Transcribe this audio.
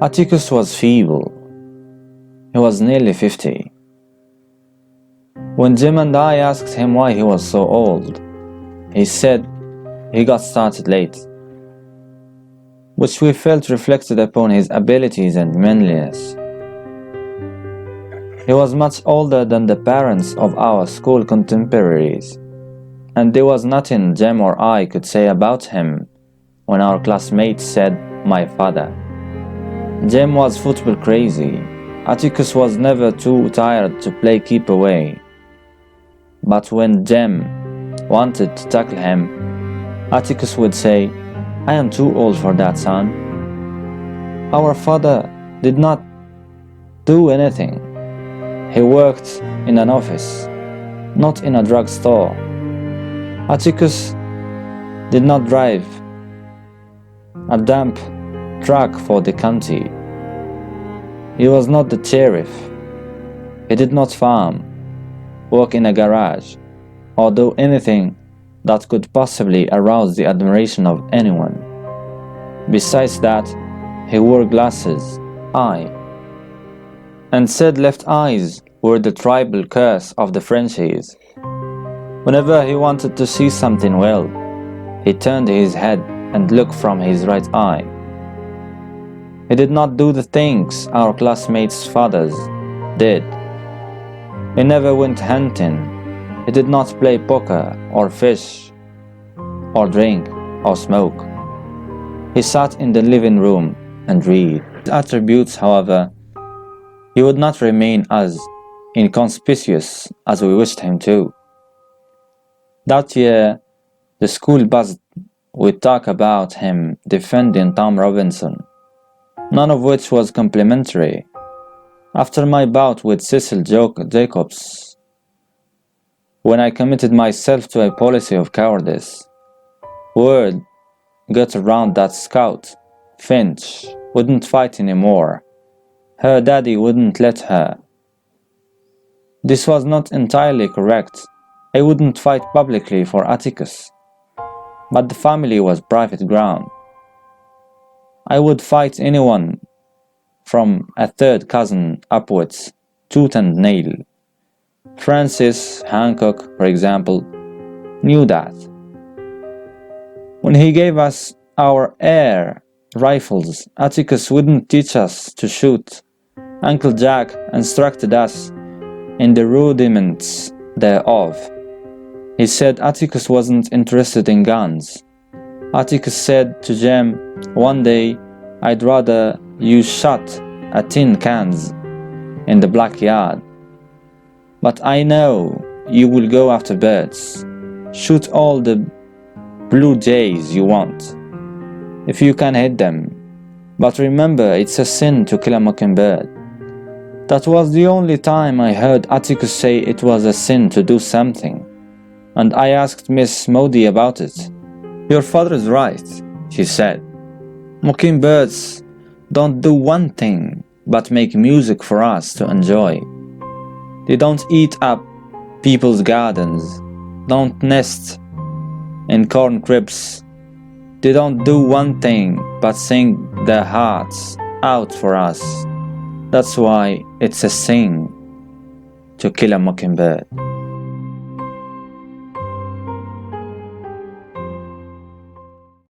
Atticus was feeble. He was nearly 50. When Jem and I asked him why he was so old, he said he got started late, which we felt reflected upon his abilities and manliness. He was much older than the parents of our school contemporaries, and there was nothing Jem or I could say about him when our classmates said, "my father." Jem was football crazy. Atticus was never too tired to play keep away. But when Jem wanted to tackle him, Atticus would say, "I am too old for that, son." Our father did not do anything. He worked in an office, not in a drugstore. Atticus did not drive a dump truck for the county. He was not the sheriff. He did not farm, work in a garage, or do anything that could possibly arouse the admiration of anyone. Besides that, he wore glasses, and said left eyes were the tribal curse of the Frenchies. Whenever he wanted to see something well, he turned his head and looked from his right eye. He did not do the things our classmates' fathers did. He never went hunting. He did not play poker or fish or drink or smoke. He sat in the living room and read. His attributes, however, he would not remain as inconspicuous as we wished him to. That year, the school buzzed with talk about him defending Tom Robinson, none of which was complimentary. After my bout with Cecil Jacobs, when I committed myself to a policy of cowardice, word got around that Scout, Finch, wouldn't fight anymore. Her daddy wouldn't let her. This was not entirely correct. I wouldn't fight publicly for Atticus, but the family was private ground. I would fight anyone from a third cousin upwards, tooth and nail. Francis Hancock, for example, knew that. When he gave us our air rifles, Atticus wouldn't teach us to shoot. Uncle Jack instructed us in the rudiments thereof. He said Atticus wasn't interested in guns. Atticus said to Jem one day, "I'd rather you shot at tin cans in the backyard. But I know you will go after birds. Shoot all the blue jays you want, if you can hit them. But remember, it's a sin to kill a mockingbird." That was the only time I heard Atticus say it was a sin to do something, and I asked Miss Modi about it. "Your father is right," she said. "Mockingbirds don't do one thing but make music for us to enjoy. They don't eat up people's gardens, don't nest in corn cribs. They don't do one thing but sing their hearts out for us. That's why it's a sin to kill a mockingbird."